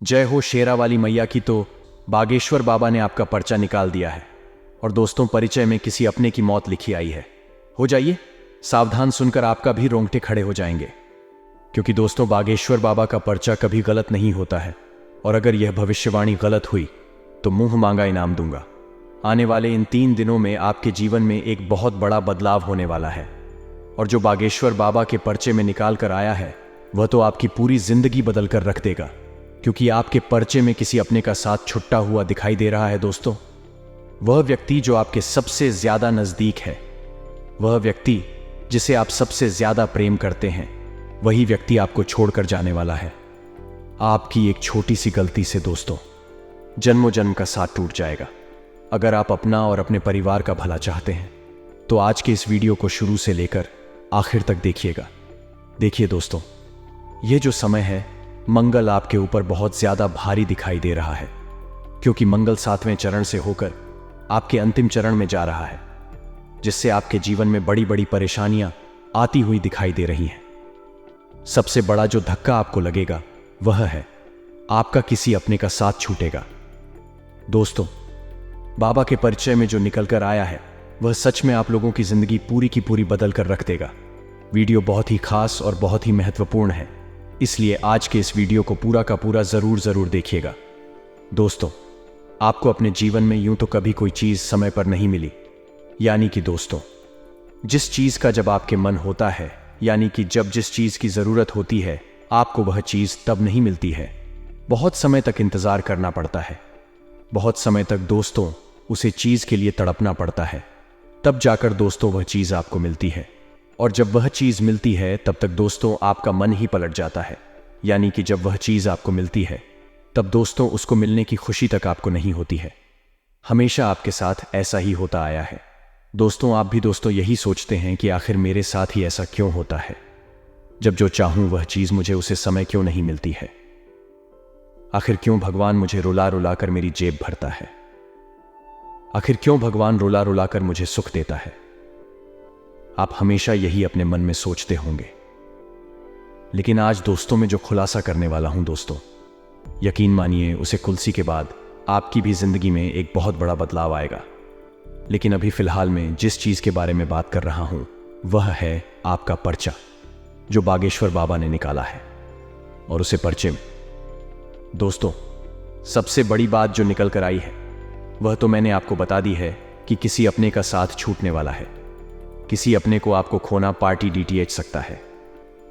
जय हो शेरा वाली मैया की। तो बागेश्वर बाबा ने आपका पर्चा निकाल दिया है और दोस्तों परिचय में किसी अपने की मौत लिखी आई है। हो जाइए सावधान, सुनकर आपका भी रोंगटे खड़े हो जाएंगे, क्योंकि दोस्तों बागेश्वर बाबा का पर्चा कभी गलत नहीं होता है और अगर यह भविष्यवाणी गलत हुई तो मुंह मांगा इनाम दूंगा। आने वाले इन 3 दिनों में आपके जीवन में एक बहुत बड़ा बदलाव होने वाला है और जो बागेश्वर बाबा के पर्चे में निकाल कर आया है वह तो आपकी पूरी जिंदगी बदल कर रख देगा, क्योंकि आपके पर्चे में किसी अपने का साथ छुट्टा हुआ दिखाई दे रहा है। दोस्तों वह व्यक्ति जो आपके सबसे ज्यादा नजदीक है, वह व्यक्ति जिसे आप सबसे ज्यादा प्रेम करते हैं, वही व्यक्ति आपको छोड़कर जाने वाला है। आपकी एक छोटी सी गलती से दोस्तों जन्मों जन्म का साथ टूट जाएगा। अगर आप अपना और अपने परिवार का भला चाहते हैं तो आज के इस वीडियो को शुरू से लेकर आखिर तक देखिएगा। देखिए दोस्तों, यह जो समय है मंगल आपके ऊपर बहुत ज्यादा भारी दिखाई दे रहा है, क्योंकि मंगल 7वें चरण से होकर आपके अंतिम चरण में जा रहा है, जिससे आपके जीवन में बड़ी बड़ी परेशानियां आती हुई दिखाई दे रही हैं। सबसे बड़ा जो धक्का आपको लगेगा वह है आपका किसी अपने का साथ छूटेगा। दोस्तों बाबा के परिचय में जो निकल कर आया है वह सच में आप लोगों की जिंदगी पूरी की पूरी बदल कर रख देगा। वीडियो बहुत ही खास और बहुत ही महत्वपूर्ण है, इसलिए आज के इस वीडियो को पूरा का पूरा जरूर देखिएगा। दोस्तों आपको अपने जीवन में यूं तो कभी कोई चीज समय पर नहीं मिली, यानी कि दोस्तों जिस चीज का जब आपके मन होता है, यानी कि जब जिस चीज की जरूरत होती है आपको वह चीज तब नहीं मिलती है। बहुत समय तक इंतजार करना पड़ता है, बहुत समय तक दोस्तों उसे चीज के लिए तड़पना पड़ता है, तब जाकर दोस्तों वह चीज आपको मिलती है। और जब वह चीज मिलती है तब तक दोस्तों आपका मन ही पलट जाता है, यानी कि जब वह चीज आपको मिलती है तब दोस्तों उसको मिलने की खुशी तक आपको नहीं होती है। हमेशा आपके साथ ऐसा ही होता आया है। दोस्तों आप भी दोस्तों यही सोचते हैं कि आखिर मेरे साथ ही ऐसा क्यों होता है, जब जो चाहूं वह चीज मुझे उसे समय क्यों नहीं मिलती है। आखिर क्यों भगवान मुझे रुला रुला कर मेरी जेब भरता है, आखिर क्यों भगवान रुला रुला कर मुझे सुख देता है। आप हमेशा यही अपने मन में सोचते होंगे, लेकिन आज दोस्तों में जो खुलासा करने वाला हूं दोस्तों, यकीन मानिए उसे कुलसी के बाद आपकी भी जिंदगी में एक बहुत बड़ा बदलाव आएगा। लेकिन अभी फिलहाल में जिस चीज के बारे में बात कर रहा हूं वह है आपका पर्चा जो बागेश्वर बाबा ने निकाला है। और उसे पर्चे में दोस्तों सबसे बड़ी बात जो निकल कर आई है वह तो मैंने आपको बता दी है कि किसी अपने का साथ छूटने वाला है। किसी अपने को आपको खोना पार्टी डीटीएच सकता है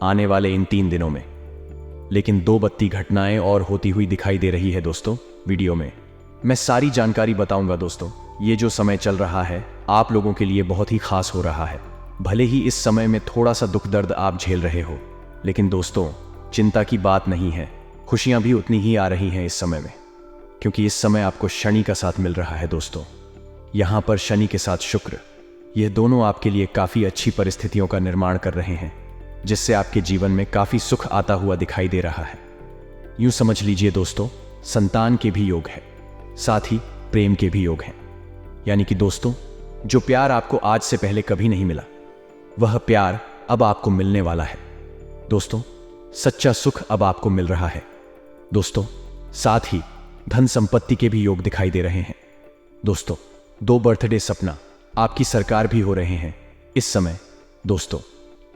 आने वाले इन 3 दिनों में। लेकिन 2 बत्ती घटनाएं और होती हुई दिखाई दे रही है दोस्तों। वीडियो में मैं सारी जानकारी बताऊंगा दोस्तों। ये जो समय चल रहा है आप लोगों के लिए बहुत ही खास हो रहा है। भले ही इस समय में थोड़ा सा दुख दर्द आप झेल रहे हो, लेकिन दोस्तों चिंता की बात नहीं है, खुशियां भी उतनी ही आ रही हैं इस समय में, क्योंकि इस समय आपको शनि का साथ मिल रहा है दोस्तों। यहां पर शनि के साथ शुक्र, यह दोनों आपके लिए काफी अच्छी परिस्थितियों का निर्माण कर रहे हैं, जिससे आपके जीवन में काफी सुख आता हुआ दिखाई दे रहा है। यूं समझ लीजिए दोस्तों संतान के भी योग है, साथ ही प्रेम के भी योग हैं। यानी कि दोस्तों जो प्यार आपको आज से पहले कभी नहीं मिला वह प्यार अब आपको मिलने वाला है। दोस्तों सच्चा सुख अब आपको मिल रहा है दोस्तों। साथ ही धन संपत्ति के भी योग दिखाई दे रहे हैं दोस्तों। 2 बर्थडे सपना आपकी सरकार भी हो रहे हैं इस समय दोस्तों।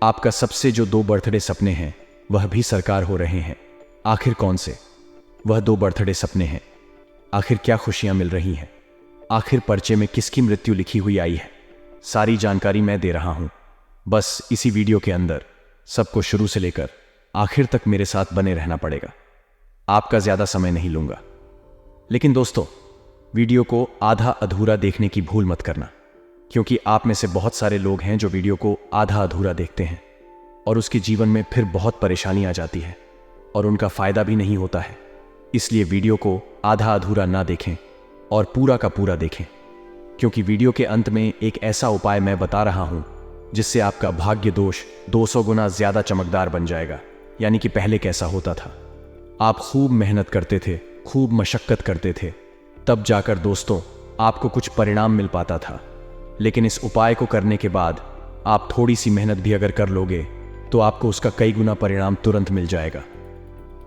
आपका सबसे जो 2 बर्थडे सपने हैं वह भी सरकार हो रहे हैं। आखिर कौन से वह 2 बर्थडे सपने हैं, आखिर क्या खुशियां मिल रही हैं, आखिर पर्चे में किसकी मृत्यु लिखी हुई आई है, सारी जानकारी मैं दे रहा हूं। बस इसी वीडियो के अंदर सबको शुरू से लेकर आखिर तक मेरे साथ बने रहना पड़ेगा। आपका ज्यादा समय नहीं लूंगा, लेकिन दोस्तों वीडियो को आधा अधूरा देखने की भूल मत करना, क्योंकि आप में से बहुत सारे लोग हैं जो वीडियो को आधा अधूरा देखते हैं और उसके जीवन में फिर बहुत परेशानी आ जाती है और उनका फायदा भी नहीं होता है। इसलिए वीडियो को आधा अधूरा ना देखें और पूरा का पूरा देखें, क्योंकि वीडियो के अंत में एक ऐसा उपाय मैं बता रहा हूं जिससे आपका भाग्य दोष 200 गुना ज्यादा चमकदार बन जाएगा। यानी कि पहले कैसा होता था, आप खूब मेहनत करते थे, खूब मशक्कत करते थे, तब जाकर दोस्तों आपको कुछ परिणाम मिल पाता था। लेकिन इस उपाय को करने के बाद आप थोड़ी सी मेहनत भी अगर कर लोगे तो आपको उसका कई गुना परिणाम तुरंत मिल जाएगा।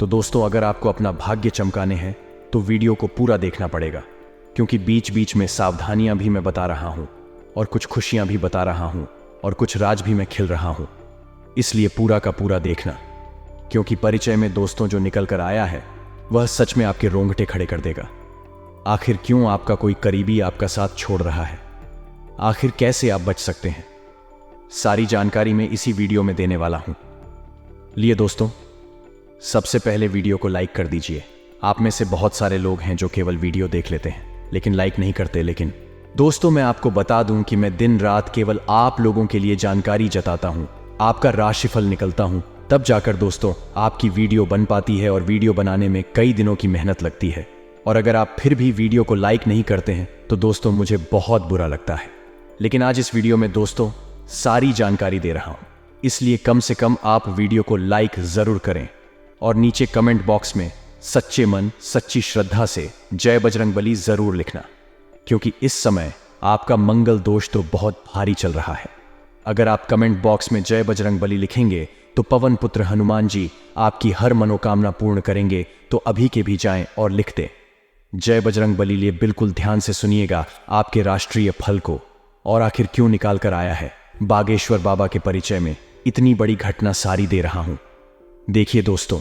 तो दोस्तों, अगर आपको अपना भाग्य चमकाने हैं तो वीडियो को पूरा देखना पड़ेगा, क्योंकि बीच बीच में सावधानियां भी मैं बता रहा हूं और कुछ खुशियां भी बता रहा हूं और कुछ राज भी मैं खिल रहा हूं। इसलिए पूरा का पूरा देखना, क्योंकि परिचय में दोस्तों जो निकल कर आया है वह सच में आपके रोंगटे खड़े कर देगा। आखिर क्यों आपका कोई करीबी आपका साथ छोड़ रहा है? आखिर कैसे आप बच सकते हैं? सारी जानकारी मैं इसी वीडियो में देने वाला हूं। लिए दोस्तों, सबसे पहले वीडियो को लाइक कर दीजिए। आप में से बहुत सारे लोग हैं जो केवल वीडियो देख लेते हैं लेकिन लाइक नहीं करते। लेकिन दोस्तों, मैं आपको बता दूं कि मैं दिन रात केवल आप लोगों के लिए जानकारी जताता हूं, आपका राशिफल निकलता हूं, तब जाकर दोस्तों आपकी वीडियो बन पाती है। और वीडियो बनाने में कई दिनों की मेहनत लगती है, और अगर आप फिर भी वीडियो को लाइक नहीं करते हैं तो दोस्तों मुझे बहुत बुरा लगता है। लेकिन आज इस वीडियो में दोस्तों सारी जानकारी दे रहा हूं, इसलिए कम से कम आप वीडियो को लाइक जरूर करें और नीचे कमेंट बॉक्स में सच्चे मन सच्ची श्रद्धा से जय बजरंगबली जरूर लिखना, क्योंकि इस समय आपका मंगल दोष तो बहुत भारी चल रहा है। अगर आप कमेंट बॉक्स में जय बजरंगबली लिखेंगे तो पवन पुत्र हनुमान जी आपकी हर मनोकामना पूर्ण करेंगे। तो अभी के भी जाएं और लिख दें जय बजरंगबली। लिए बिल्कुल ध्यान से सुनिएगा आपके राष्ट्रीय फल को। और आखिर क्यों निकाल कर आया है बागेश्वर बाबा के परिचय में इतनी बड़ी घटना सारी दे रहा हूं। देखिए दोस्तों,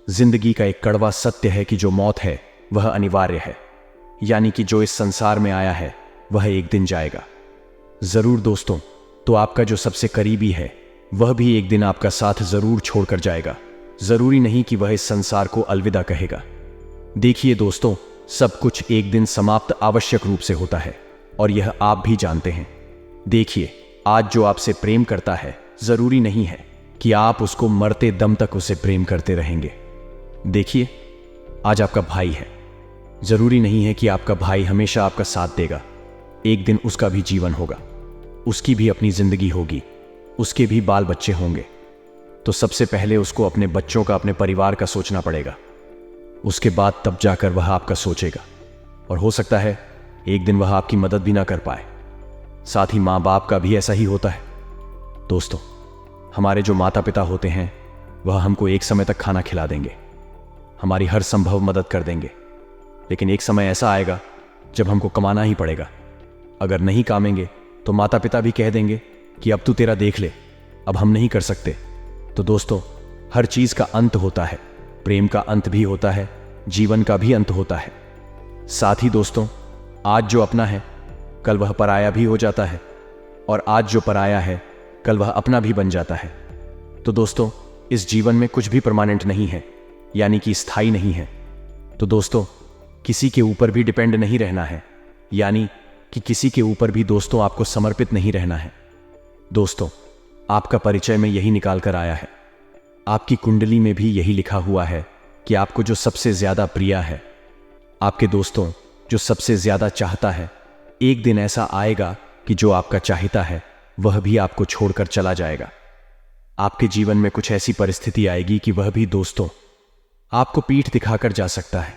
जिंदगी का एक कड़वा सत्य है कि जो मौत है वह अनिवार्य है, यानी कि जो इस संसार में आया है वह एक दिन जाएगा जरूर दोस्तों। तो आपका जो सबसे करीबी है वह भी एक दिन आपका साथ जरूर छोड़कर जाएगा। जरूरी नहीं कि वह इस संसार को अलविदा कहेगा। देखिए दोस्तों, सब कुछ एक दिन समाप्त आवश्यक रूप से होता है और यह आप भी जानते हैं। देखिए, आज जो आपसे प्रेम करता है जरूरी नहीं है कि आप उसको मरते दम तक उसे प्रेम करते रहेंगे। देखिए, आज आपका भाई है, जरूरी नहीं है कि आपका भाई हमेशा आपका साथ देगा। एक दिन उसका भी जीवन होगा, उसकी भी अपनी जिंदगी होगी, उसके भी बाल बच्चे होंगे। तो सबसे पहले उसको अपने बच्चों का, अपने परिवार का सोचना पड़ेगा। उसके बाद तब जाकर वह आपका सोचेगा, और हो सकता है एक दिन वह आपकी मदद भी ना कर पाए। साथ ही माँ बाप का भी ऐसा ही होता है दोस्तों। हमारे जो माता पिता होते हैं वह हमको एक समय तक खाना खिला देंगे, हमारी हर संभव मदद कर देंगे, लेकिन एक समय ऐसा आएगा जब हमको कमाना ही पड़ेगा। अगर नहीं कामेंगे तो माता पिता भी कह देंगे कि अब तू तेरा देख ले, अब हम नहीं कर सकते। तो दोस्तों, हर चीज का अंत होता है, प्रेम का अंत भी होता है, जीवन का भी अंत होता है। साथ ही दोस्तों, आज जो अपना है कल वह पराया भी हो जाता है, और आज जो पराया है कल वह अपना भी बन जाता है। तो दोस्तों, इस जीवन में कुछ भी परमानेंट नहीं है, यानी कि स्थायी नहीं है। तो दोस्तों, किसी के ऊपर भी डिपेंड नहीं रहना है, यानी कि किसी के ऊपर भी दोस्तों आपको समर्पित नहीं रहना है। दोस्तों, आपका परिचय में यही निकाल कर आया है, आपकी कुंडली में भी यही लिखा हुआ है कि आपको जो सबसे ज्यादा प्रिय है, आपके दोस्तों जो सबसे ज्यादा चाहता है, एक दिन ऐसा आएगा कि जो आपका चाहता है वह भी आपको छोड़कर चला जाएगा। आपके जीवन में कुछ ऐसी परिस्थिति आएगी कि वह भी दोस्तों आपको पीठ दिखाकर जा सकता है।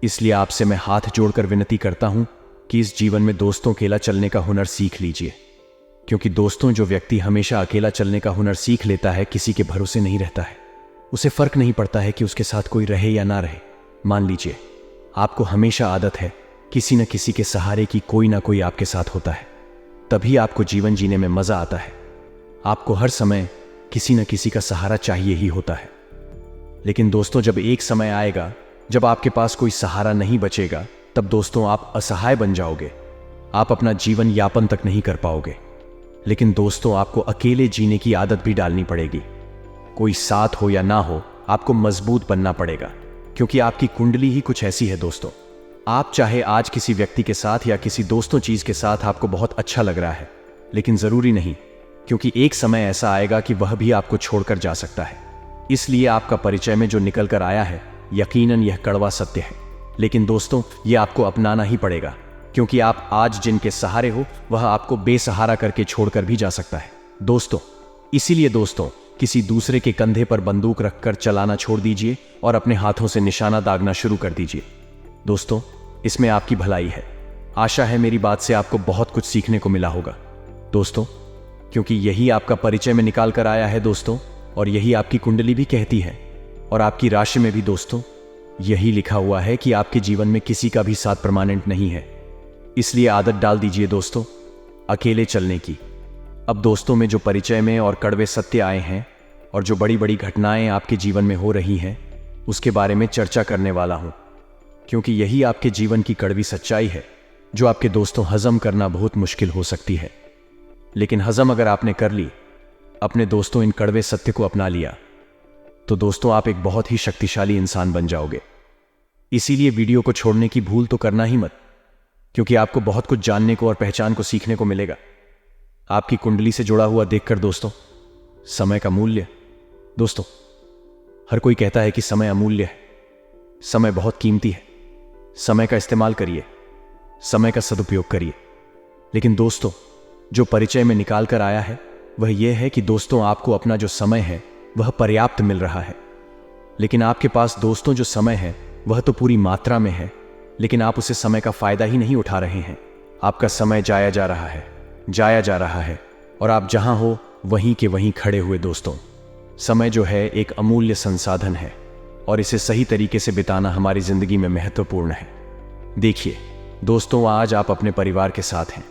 इसलिए आपसे मैं हाथ जोड़कर विनती करता हूं कि इस जीवन में दोस्तों अकेला चलने का हुनर सीख लीजिए, क्योंकि दोस्तों जो व्यक्ति हमेशा अकेला चलने का हुनर सीख लेता है किसी के भरोसे नहीं रहता है। उसे फर्क नहीं पड़ता है कि उसके साथ कोई रहे या ना रहे। मान लीजिए आपको हमेशा आदत है किसी न किसी के सहारे की, कोई ना कोई आपके साथ होता है, तभी आपको जीवन जीने में मजा आता है। आपको हर समय किसी न किसी का सहारा चाहिए ही होता है। लेकिन दोस्तों, जब एक समय आएगा जब आपके पास कोई सहारा नहीं बचेगा, तब दोस्तों आप असहाय बन जाओगे, आप अपना जीवन यापन तक नहीं कर पाओगे। लेकिन दोस्तों, आपको अकेले जीने की आदत भी डालनी पड़ेगी। कोई साथ हो या ना हो, आपको मजबूत बनना पड़ेगा, क्योंकि आपकी कुंडली ही कुछ ऐसी है दोस्तों। आप चाहे आज किसी व्यक्ति के साथ या किसी दोस्तों चीज के साथ आपको बहुत अच्छा लग रहा है, लेकिन जरूरी नहीं, क्योंकि एक समय ऐसा आएगा कि वह भी आपको छोड़कर जा सकता है। इसलिए आपका परिचय में जो निकल कर आया है, यकीनन यह कड़वा सत्य है, लेकिन दोस्तों यह आपको अपनाना ही पड़ेगा, क्योंकि आप आज जिनके सहारे हो वह आपको बेसहारा करके छोड़कर भी जा सकता है दोस्तों। इसीलिए दोस्तों, किसी दूसरे के कंधे पर बंदूक रखकर चलाना छोड़ दीजिए और अपने हाथों से निशाना दागना शुरू कर दीजिए। दोस्तों, इसमें आपकी भलाई है। आशा है मेरी बात से आपको बहुत कुछ सीखने को मिला होगा दोस्तों, क्योंकि यही आपका परिचय में निकाल कर आया है दोस्तों, और यही आपकी कुंडली भी कहती है। और आपकी राशि में भी दोस्तों यही लिखा हुआ है कि आपके जीवन में किसी का भी साथ परमानेंट नहीं है। इसलिए आदत डाल दीजिए दोस्तों अकेले चलने की। अब दोस्तों में जो परिचय में और कड़वे सत्य आए हैं और जो बड़ी बड़ी घटनाएं आपके जीवन में हो रही हैं उसके बारे में चर्चा करने वाला हूं, क्योंकि यही आपके जीवन की कड़वी सच्चाई है जो आपके दोस्तों हजम करना बहुत मुश्किल हो सकती है। लेकिन हजम अगर आपने कर ली, अपने दोस्तों इन कड़वे सत्य को अपना लिया, तो दोस्तों आप एक बहुत ही शक्तिशाली इंसान बन जाओगे। इसीलिए वीडियो को छोड़ने की भूल तो करना ही मत, क्योंकि आपको बहुत कुछ जानने को और पहचान को सीखने को मिलेगा। आपकी कुंडली से जुड़ा हुआ देखकर दोस्तों समय का मूल्य, दोस्तों हर कोई कहता है कि समय अमूल्य है, समय बहुत कीमती है, समय का इस्तेमाल करिए, समय का सदुपयोग करिए। लेकिन दोस्तों जो परिचय में निकाल कर आया है वह यह है कि दोस्तों आपको अपना जो समय है वह पर्याप्त मिल रहा है। लेकिन आपके पास दोस्तों जो समय है वह तो पूरी मात्रा में है, लेकिन आप उसे समय का फायदा ही नहीं उठा रहे हैं। आपका समय जाया जा रहा है और आप जहां हो वहीं के वहीं खड़े हुए। दोस्तों समय जो है एक अमूल्य संसाधन है और इसे सही तरीके से बिताना हमारी जिंदगी में महत्वपूर्ण है। देखिए दोस्तों, आज आप अपने परिवार के साथ हैं।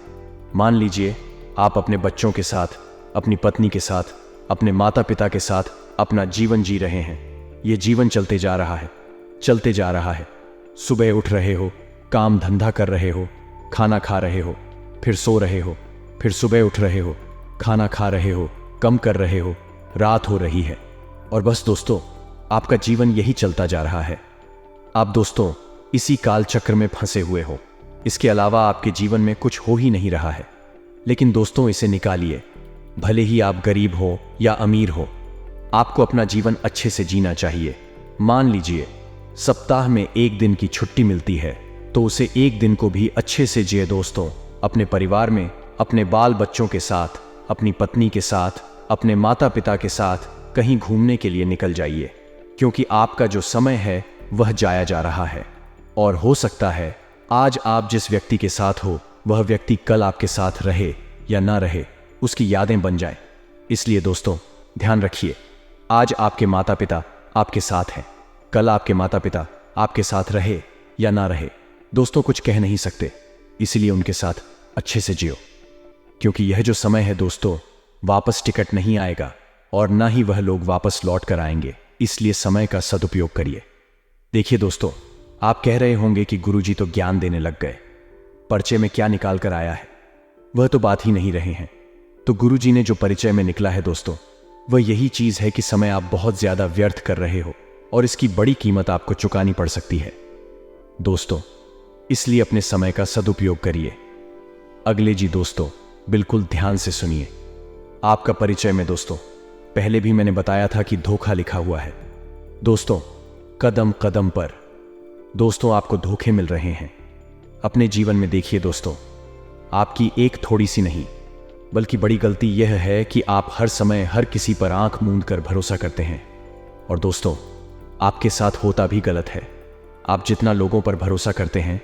मान लीजिए आप अपने बच्चों के साथ, अपनी पत्नी के साथ, अपने माता पिता के साथ अपना जीवन जी रहे हैं। ये जीवन चलते जा रहा है। सुबह उठ रहे हो, काम धंधा कर रहे हो, खाना खा रहे हो, फिर सो रहे हो, फिर सुबह उठ रहे हो, खाना खा रहे हो, कम कर रहे हो, रात हो रही है और बस दोस्तों आपका जीवन यही चलता जा रहा है। आप दोस्तों इसी काल चक्र में फंसे हुए हो। इसके अलावा आपके जीवन में कुछ हो ही नहीं रहा है। लेकिन दोस्तों इसे निकालिए। भले ही आप गरीब हो या अमीर हो, आपको अपना जीवन अच्छे से जीना चाहिए। मान लीजिए सप्ताह में एक दिन की छुट्टी मिलती है तो उसे एक दिन को भी अच्छे से जिए दोस्तों। अपने परिवार में, अपने बाल बच्चों के साथ, अपनी पत्नी के साथ, अपने माता पिता के साथ कहीं घूमने के लिए निकल जाइए, क्योंकि आपका जो समय है वह जाया जा रहा है। और हो सकता है आज आप जिस व्यक्ति के साथ हो वह व्यक्ति कल आपके साथ रहे या ना रहे, उसकी यादें बन जाएं। इसलिए दोस्तों ध्यान रखिए, आज आपके माता पिता आपके साथ हैं, कल आपके माता पिता आपके साथ रहे या ना रहे, दोस्तों कुछ कह नहीं सकते। इसलिए उनके साथ अच्छे से जियो, क्योंकि यह जो समय है दोस्तों वापस टिकट नहीं आएगा और ना ही वह लोग वापस लौट कर आएंगे। इसलिए समय का सदुपयोग करिए। देखिए दोस्तों, आप कह रहे होंगे कि गुरुजी तो ज्ञान देने लग गए, परिचय में क्या निकाल कर आया है, वह तो बात ही नहीं रहे हैं। तो गुरुजी ने जो परिचय में निकला है दोस्तों, वह यही चीज है कि समय आप बहुत ज्यादा व्यर्थ कर रहे हो और इसकी बड़ी कीमत आपको चुकानी पड़ सकती है दोस्तों। इसलिए अपने समय का सदुपयोग करिए। अगले जी दोस्तों बिल्कुल ध्यान से सुनिए। आपका परिचय में दोस्तों पहले भी मैंने बताया था कि धोखा लिखा हुआ है। दोस्तों कदम कदम पर दोस्तों आपको धोखे मिल रहे हैं। अपने जीवन में देखिए दोस्तों, आपकी एक थोड़ी सी नहीं बल्कि बड़ी गलती यह है कि आप हर समय हर किसी पर आंख मूंद कर भरोसा करते हैं। और दोस्तों आपके साथ होता भी गलत है। आप जितना लोगों पर भरोसा करते हैं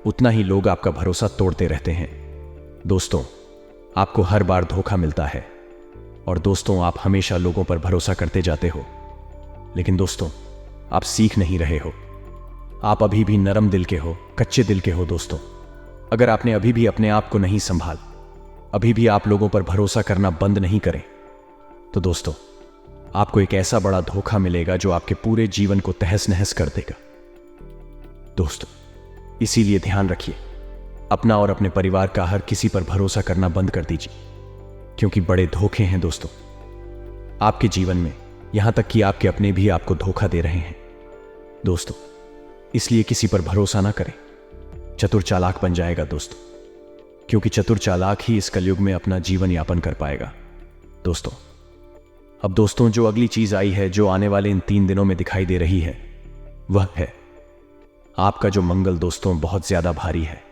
उतना ही लोग आपका भरोसा तोड़ते रहते हैं। दोस्तों आपको हर बार धोखा मिलता है और दोस्तों आप हमेशा लोगों पर भरोसा करते जाते हो, लेकिन दोस्तों आप सीख नहीं रहे हो। आप अभी भी नरम दिल के हो, कच्चे दिल के हो। दोस्तों अगर आपने अभी भी अपने आप को नहीं संभाल, अभी भी आप लोगों पर भरोसा करना बंद नहीं करें, तो दोस्तों आपको एक ऐसा बड़ा धोखा मिलेगा जो आपके पूरे जीवन को तहस नहस कर देगा दोस्तों। इसीलिए ध्यान रखिए, अपना और अपने परिवार का हर किसी पर भरोसा करना बंद कर दीजिए, क्योंकि बड़े धोखे हैं दोस्तों आपके जीवन में। यहां तक कि आपके अपने भी आपको धोखा दे रहे हैं दोस्तों। इसलिए किसी पर भरोसा ना करें, चतुर चालाक बन जाएगा दोस्तों, क्योंकि चतुर चालाक ही इस कलयुग में अपना जीवन यापन कर पाएगा दोस्तों। अब दोस्तों जो अगली चीज आई है, जो आने वाले इन 3 दिनों में दिखाई दे रही है, वह है आपका जो मंगल दोस्तों बहुत ज्यादा भारी है,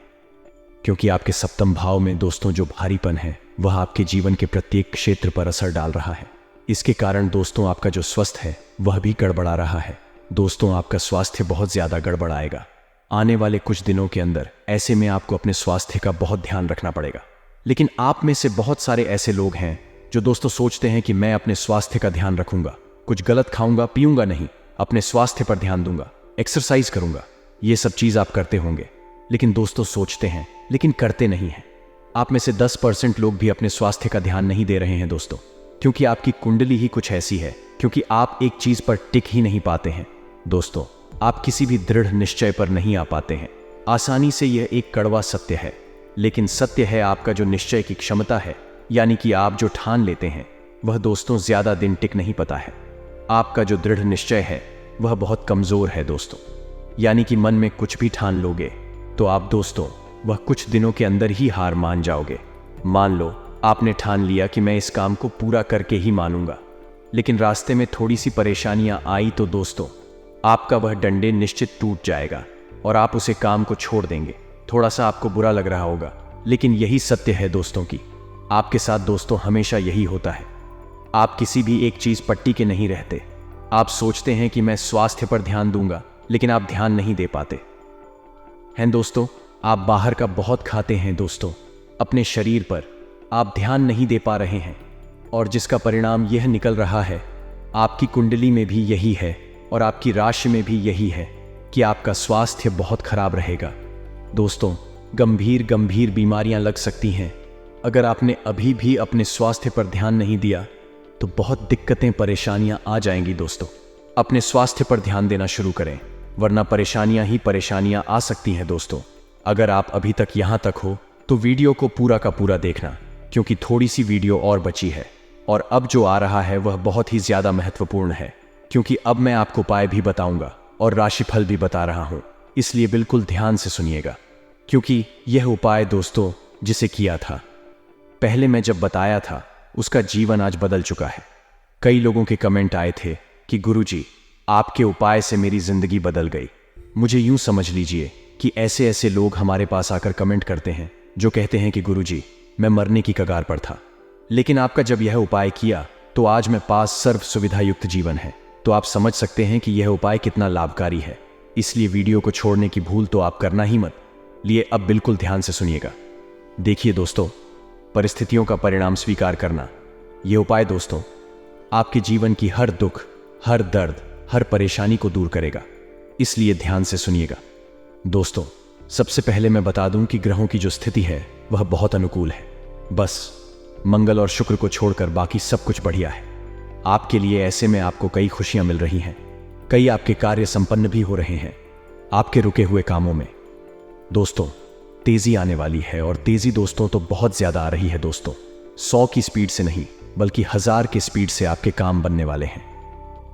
क्योंकि आपके सप्तम भाव में दोस्तों जो भारीपन है वह आपके जीवन के प्रत्येक क्षेत्र पर असर डाल रहा है। इसके कारण दोस्तों आपका जो स्वास्थ्य है वह भी गड़बड़ा रहा है दोस्तों। आपका स्वास्थ्य बहुत ज्यादा गड़बड़ाएगा आने वाले कुछ दिनों के अंदर। ऐसे में आपको अपने स्वास्थ्य का बहुत ध्यान रखना पड़ेगा। लेकिन आप में से बहुत सारे ऐसे लोग हैं जो दोस्तों सोचते हैं कि मैं अपने स्वास्थ्य का ध्यान रखूंगा, कुछ गलत खाऊंगा पीऊंगा नहीं, अपने स्वास्थ्य पर ध्यान दूंगा, एक्सरसाइज करूंगा। ये सब चीज आप करते होंगे, लेकिन दोस्तों सोचते हैं लेकिन करते नहीं हैं। आप में से 10% लोग भी अपने स्वास्थ्य का ध्यान नहीं दे रहे हैं दोस्तों, क्योंकि आपकी कुंडली ही कुछ ऐसी है, क्योंकि आप एक चीज पर टिक ही नहीं पाते हैं दोस्तों। आप किसी भी दृढ़ निश्चय पर नहीं आ पाते हैं। आसानी से यह एक कड़वा सत्य है, लेकिन सत्य है आपका जो निश्चय की क्षमता है, यानी कि आप जो ठान लेते हैं, वह दोस्तों ज्यादा दिन टिक नहीं पाता है। आपका जो दृढ़ निश्चय है वह बहुत कमजोर है दोस्तों, यानी कि मन में कुछ भी ठान लोगे तो आप दोस्तों वह कुछ दिनों के अंदर ही हार मान जाओगे। मान लो आपने ठान लिया कि मैं इस काम को पूरा करके ही मानूंगा, लेकिन रास्ते में थोड़ी सी परेशानियां आई तो दोस्तों आपका वह डंडे निश्चित टूट जाएगा और आप उसे काम को छोड़ देंगे। थोड़ा सा आपको बुरा लग रहा होगा, लेकिन यही सत्य है दोस्तों की। आपके साथ दोस्तों हमेशा यही होता है। आप किसी भी एक चीज पट्टी के नहीं रहते। आप सोचते हैं कि मैं स्वास्थ्य पर ध्यान दूंगा, लेकिन आप ध्यान नहीं दे पाते हैं दोस्तों। आप बाहर का बहुत खाते हैं दोस्तों, अपने शरीर पर आप ध्यान नहीं दे पा रहे हैं, और जिसका परिणाम यह निकल रहा है, आपकी कुंडली में भी यही है और आपकी राशि में भी यही है कि आपका स्वास्थ्य बहुत खराब रहेगा दोस्तों। गंभीर गंभीर बीमारियां लग सकती हैं। अगर आपने अभी भी अपने स्वास्थ्य पर ध्यान नहीं दिया तो बहुत दिक्कतें परेशानियां आ जाएंगी दोस्तों। अपने स्वास्थ्य पर ध्यान देना शुरू करें, वरना परेशानियां ही परेशानियां आ सकती हैं दोस्तों। अगर आप अभी तक यहां तक हो तो वीडियो को पूरा का पूरा देखना, क्योंकि थोड़ी सी वीडियो और बची है, और अब जो आ रहा है वह बहुत ही ज्यादा महत्वपूर्ण है, क्योंकि अब मैं आपको उपाय भी बताऊंगा और राशिफल भी बता रहा हूं। इसलिए बिल्कुल ध्यान से सुनिएगा, क्योंकि यह उपाय दोस्तों जिसे किया था पहले मैं जब बताया था, उसका जीवन आज बदल चुका है। कई लोगों के कमेंट आए थे कि गुरुजी आपके उपाय से मेरी जिंदगी बदल गई। मुझे यूं समझ लीजिए कि ऐसे ऐसे लोग हमारे पास आकर कमेंट करते हैं जो कहते हैं कि गुरुजी मैं मरने की कगार पर था, लेकिन आपका जब यह उपाय किया तो आज मैं पास सर्व सुविधा युक्त जीवन है। तो आप समझ सकते हैं कि यह उपाय कितना लाभकारी है। इसलिए वीडियो को छोड़ने की भूल तो आप करना ही मत। लिए अब बिल्कुल ध्यान से सुनिएगा। देखिए दोस्तों, परिस्थितियों का परिणाम स्वीकार करना, यह उपाय दोस्तों आपके जीवन की हर दुख, हर दर्द, हर परेशानी को दूर करेगा। इसलिए ध्यान से सुनिएगा दोस्तों। सबसे पहले मैं बता दूं कि ग्रहों की जो स्थिति है वह बहुत अनुकूल है। बस मंगल और शुक्र को छोड़कर बाकी सब कुछ बढ़िया है आपके लिए। ऐसे में आपको कई खुशियां मिल रही हैं, कई आपके कार्य संपन्न भी हो रहे हैं आपके रुके हुए कामों में दोस्तों तेजी आने वाली है, और तेजी दोस्तों तो बहुत ज्यादा आ रही है दोस्तों। 100 की स्पीड से नहीं, बल्कि 1000 की स्पीड से आपके काम बनने वाले हैं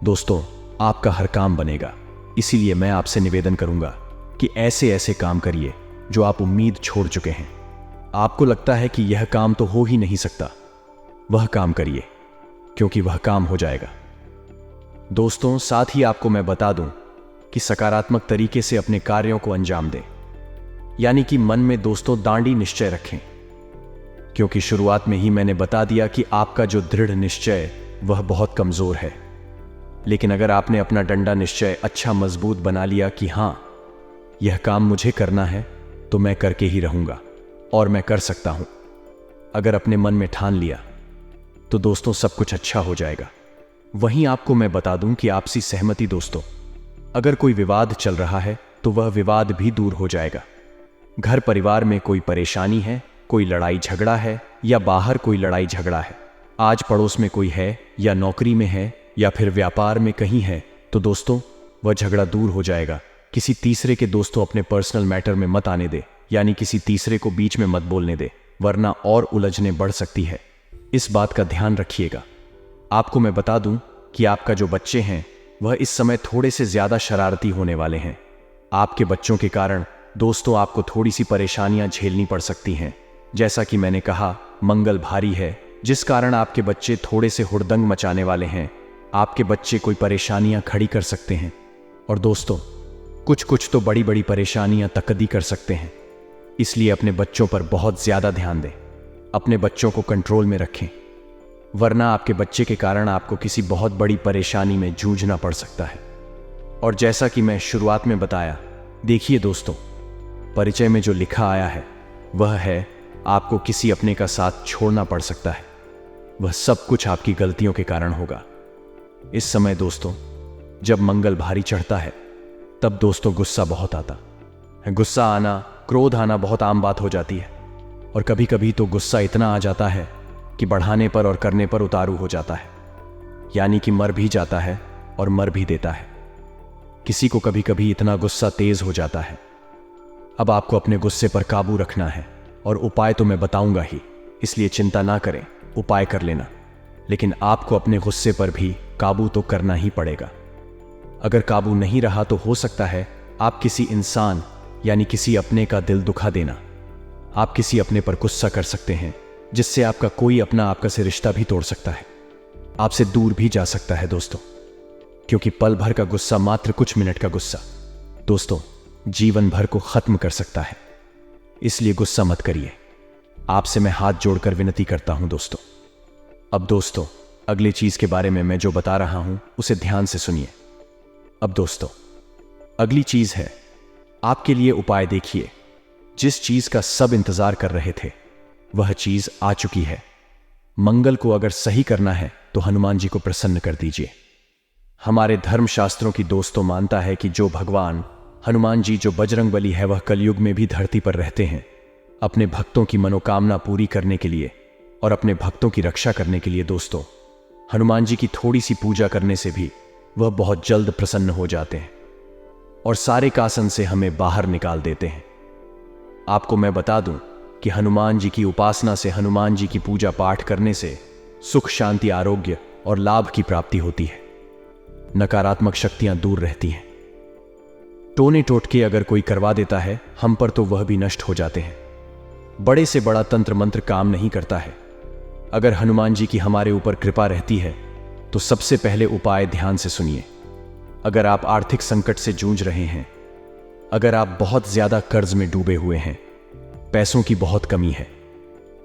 दोस्तों। आपका हर काम बनेगा। इसीलिए मैं आपसे निवेदन करूंगा कि ऐसे ऐसे काम करिए जो आप उम्मीद छोड़ चुके हैं। आपको लगता है कि यह काम तो हो ही नहीं सकता, वह काम करिए, क्योंकि वह काम हो जाएगा दोस्तों। साथ ही आपको मैं बता दूं कि सकारात्मक तरीके से अपने कार्यों को अंजाम दें, यानी कि मन में दोस्तों दांडी निश्चय रखें, क्योंकि शुरुआत में ही मैंने बता दिया कि आपका जो दृढ़ निश्चय वह बहुत कमजोर है। लेकिन अगर आपने अपना डंडा निश्चय अच्छा मजबूत बना लिया कि हां यह काम मुझे करना है, तो मैं करके ही रहूंगा और मैं कर सकता हूं। अगर अपने मन में ठान लिया तो दोस्तों सब कुछ अच्छा हो जाएगा। वहीं आपको मैं बता दूं कि आपसी सहमति दोस्तों, अगर कोई विवाद चल रहा है तो वह विवाद भी दूर हो जाएगा। घर परिवार में कोई परेशानी है, कोई लड़ाई झगड़ा है, या बाहर कोई लड़ाई झगड़ा है, आज पड़ोस में कोई है, या नौकरी में है, या फिर व्यापार में कहीं है, तो दोस्तों वह झगड़ा दूर हो जाएगा। किसी तीसरे के दोस्तों अपने पर्सनल मैटर में मत आने दे, यानी किसी तीसरे को बीच में मत बोलने दे, वरना और उलझने बढ़ सकती है। इस बात का ध्यान रखिएगा। आपको मैं बता दूं कि आपका जो बच्चे हैं वह इस समय थोड़े से ज्यादा शरारती होने वाले हैं। आपके बच्चों के कारण दोस्तों आपको थोड़ी सी परेशानियां झेलनी पड़ सकती हैं। जैसा कि मैंने कहा, मंगल भारी है, जिस कारण आपके बच्चे थोड़े से हुड़दंग मचाने वाले हैं। आपके बच्चे कोई परेशानियां खड़ी कर सकते हैं, और दोस्तों कुछ तो बड़ी बड़ी परेशानियां तकदी कर सकते हैं। इसलिए अपने बच्चों पर बहुत ज्यादा ध्यान दें, अपने बच्चों को कंट्रोल में रखें, वरना आपके बच्चे के कारण आपको किसी बहुत बड़ी परेशानी में जूझना पड़ सकता है। और जैसा कि मैं शुरुआत में बताया, देखिए दोस्तों, परिचय में जो लिखा आया है वह है आपको किसी अपने का साथ छोड़ना पड़ सकता है। वह सब कुछ आपकी गलतियों के कारण होगा। इस समय दोस्तों जब मंगल भारी चढ़ता है तब दोस्तों गुस्सा बहुत आता है। गुस्सा आना, क्रोध आना बहुत आम बात हो जाती है। और कभी कभी तो गुस्सा इतना आ जाता है कि बढ़ाने पर और करने पर उतारू हो जाता है, यानी कि मर भी जाता है और मर भी देता है। किसी को कभी कभी इतना गुस्सा तेज हो जाता है। अब आपको अपने गुस्से पर काबू रखना है, और उपाय तो मैं बताऊंगा ही, इसलिए चिंता ना करें, उपाय कर लेना। लेकिन आपको अपने गुस्से पर भी काबू तो करना ही पड़ेगा। अगर काबू नहीं रहा तो हो सकता है आप किसी इंसान यानी किसी अपने का दिल दुखा देना। आप किसी अपने पर गुस्सा कर सकते हैं, जिससे आपका कोई अपना आपका से रिश्ता भी तोड़ सकता है, आपसे दूर भी जा सकता है दोस्तों। क्योंकि पल भर का गुस्सा, मात्र कुछ मिनट का गुस्सा दोस्तों जीवन भर को खत्म कर सकता है। इसलिए गुस्सा मत करिए। आपसे मैं हाथ जोड़कर विनती करता हूं दोस्तों। अब दोस्तों अगली चीज के बारे में मैं जो बता रहा हूं उसे ध्यान से सुनिए। अब दोस्तों अगली चीज है, आपके लिए उपाय देखिए। जिस चीज का सब इंतजार कर रहे थे वह चीज आ चुकी है। मंगल को अगर सही करना है तो हनुमान जी को प्रसन्न कर दीजिए। हमारे धर्मशास्त्रों की दोस्तों मानता है कि जो भगवान हनुमान जी, जो बजरंगबली है, वह कलयुग में भी धरती पर रहते हैं अपने भक्तों की मनोकामना पूरी करने के लिए और अपने भक्तों की रक्षा करने के लिए। दोस्तों हनुमान जी की थोड़ी सी पूजा करने से भी वह बहुत जल्द प्रसन्न हो जाते हैं और सारे कासन से हमें बाहर निकाल देते हैं। आपको मैं बता दूं कि हनुमान जी की उपासना से, हनुमान जी की पूजा पाठ करने से सुख, शांति, आरोग्य और लाभ की प्राप्ति होती है। नकारात्मक शक्तियां दूर रहती हैं। टोने टोटके अगर कोई करवा देता है हम पर तो वह भी नष्ट हो जाते हैं। बड़े से बड़ा तंत्र मंत्र काम नहीं करता है। अगर हनुमान जी की हमारे ऊपर कृपा रहती है तो सबसे पहले उपाय ध्यान से सुनिए। अगर आप आर्थिक संकट से जूझ रहे हैं, अगर आप बहुत ज्यादा कर्ज में डूबे हुए हैं, पैसों की बहुत कमी है,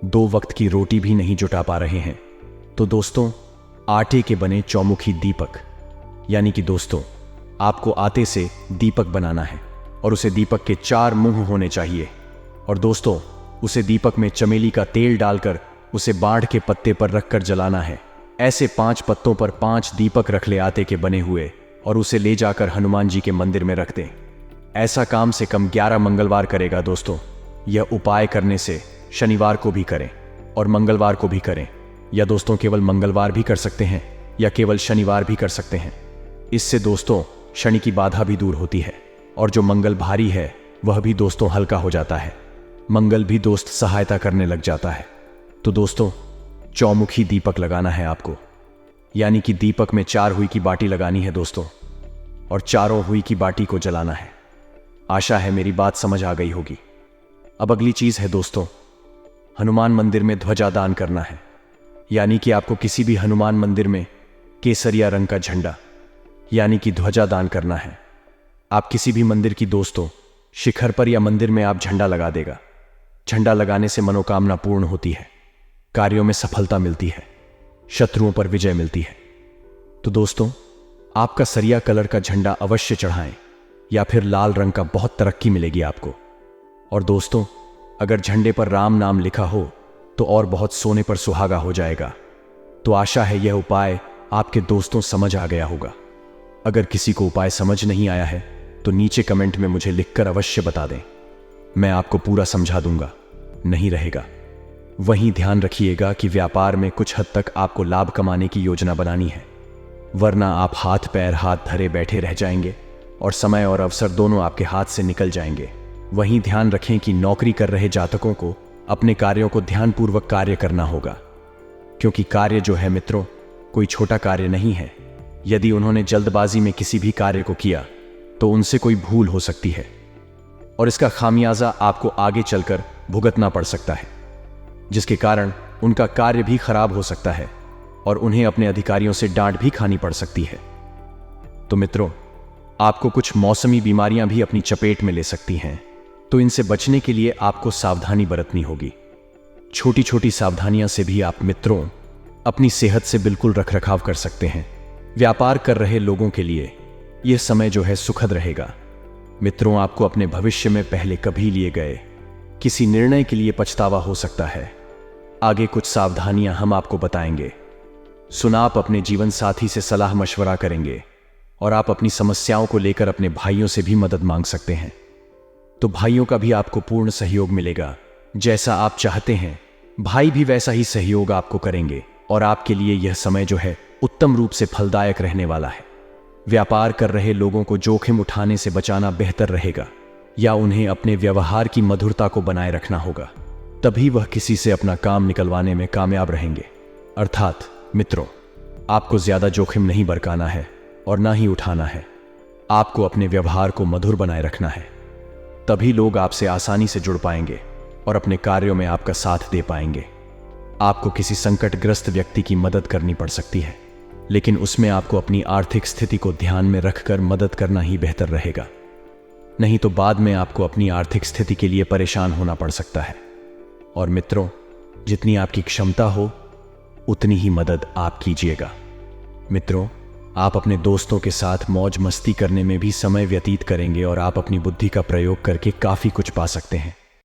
2 वक्त की रोटी भी नहीं जुटा पा रहे हैं, तो दोस्तों आटे के बने चौमुखी दीपक, यानी कि दोस्तों आपको आटे से दीपक बनाना है और उसे दीपक के 4 मुंह होने चाहिए। और दोस्तों उसे दीपक में चमेली का तेल डालकर उसे बाढ़ के पत्ते पर रखकर जलाना है। ऐसे 5 पत्तों पर 5 दीपक रख ले आटे के बने हुए, और उसे ले जाकर हनुमान जी के मंदिर में रख दें। ऐसा कम से कम 11 मंगलवार करेगा दोस्तों। यह उपाय करने से शनिवार को भी करें और मंगलवार को भी करें, या दोस्तों केवल मंगलवार भी कर सकते हैं या केवल शनिवार भी कर सकते हैं। इससे दोस्तों शनि की बाधा भी दूर होती है और जो मंगल भारी है वह भी दोस्तों हल्का हो जाता है। मंगल भी दोस्त सहायता करने लग जाता है। तो दोस्तों चौमुखी दीपक लगाना है आपको, यानी कि दीपक में 4 हुई की बाटी लगानी है दोस्तों, और चारों हुई की बाटी को जलाना है। आशा है मेरी बात समझ आ गई होगी। अब अगली चीज है दोस्तों, हनुमान मंदिर में ध्वजा दान करना है, यानी कि आपको किसी भी हनुमान मंदिर में केसरिया रंग का झंडा यानी कि ध्वजा दान करना है। आप किसी भी मंदिर की दोस्तों शिखर पर या मंदिर में आप झंडा लगा देगा। झंडा लगाने से मनोकामना पूर्ण होती है, कार्यों में सफलता मिलती है, शत्रुओं पर विजय मिलती है। तो दोस्तों आपका सरिया कलर का झंडा अवश्य चढ़ाएं, या फिर लाल रंग का, बहुत तरक्की मिलेगी आपको। और दोस्तों अगर झंडे पर राम नाम लिखा हो तो और बहुत सोने पर सुहागा हो जाएगा। तो आशा है यह उपाय आपके दोस्तों समझ आ गया होगा। अगर किसी को उपाय समझ नहीं आया है तो नीचे कमेंट में मुझे लिखकर अवश्य बता दें, मैं आपको पूरा समझा दूंगा। नहीं रहेगा वहीं ध्यान रखिएगा कि व्यापार में कुछ हद तक आपको लाभ कमाने की योजना बनानी है, वरना आप हाथ पैर हाथ धरे बैठे रह जाएंगे और समय और अवसर दोनों आपके हाथ से निकल जाएंगे। वहीं ध्यान रखें कि नौकरी कर रहे जातकों को अपने कार्यों को ध्यानपूर्वक कार्य करना होगा, क्योंकि कार्य जो है मित्रों कोई छोटा कार्य नहीं है। यदि उन्होंने जल्दबाजी में किसी भी कार्य को किया तो उनसे कोई भूल हो सकती है और इसका खामियाजा आपको आगे चलकर भुगतना पड़ सकता है, जिसके कारण उनका कार्य भी खराब हो सकता है और उन्हें अपने अधिकारियों से डांट भी खानी पड़ सकती है। तो मित्रों आपको कुछ मौसमी बीमारियां भी अपनी चपेट में ले सकती हैं, तो इनसे बचने के लिए आपको सावधानी बरतनी होगी। छोटी छोटी सावधानियां से भी आप मित्रों अपनी सेहत से बिल्कुल रखरखाव कर सकते हैं। व्यापार कर रहे लोगों के लिए यह समय जो है सुखद रहेगा। मित्रों आपको अपने भविष्य में पहले कभी लिए गए किसी निर्णय के लिए पछतावा हो सकता है। आगे कुछ सावधानियां हम आपको बताएंगे। सुना आप अपने जीवन साथी से सलाह मशवरा करेंगे और आप अपनी समस्याओं को लेकर अपने भाइयों से भी मदद मांग सकते हैं। तो भाइयों का भी आपको पूर्ण सहयोग मिलेगा। जैसा आप चाहते हैं भाई भी वैसा ही सहयोग आपको करेंगे और आपके लिए यह समय जो है उत्तम रूप से फलदायक रहने वाला है। व्यापार कर रहे लोगों को जोखिम उठाने से बचाना बेहतर रहेगा या उन्हें अपने व्यवहार की मधुरता को बनाए रखना होगा, तभी वह किसी से अपना काम निकलवाने में कामयाब रहेंगे। अर्थात मित्रों, आपको ज्यादा जोखिम नहीं बरकाना है और ना ही उठाना है। आपको अपने व्यवहार को मधुर बनाए रखना है, तभी लोग आपसे आसानी से जुड़ पाएंगे और अपने कार्यों में आपका साथ दे पाएंगे। आपको किसी संकटग्रस्त व्यक्ति की मदद करनी पड़ सकती है, लेकिन उसमें आपको अपनी आर्थिक स्थिति को ध्यान में रखकर मदद करना ही बेहतर रहेगा, नहीं तो बाद में आपको अपनी आर्थिक स्थिति के लिए परेशान होना पड़ सकता है। और मित्रों, जितनी आपकी क्षमता हो उतनी ही मदद आप कीजिएगा। मित्रों, आप अपने दोस्तों के साथ मौज मस्ती करने में भी समय व्यतीत करेंगे और आप अपनी बुद्धि का प्रयोग करके काफी कुछ पा सकते हैं।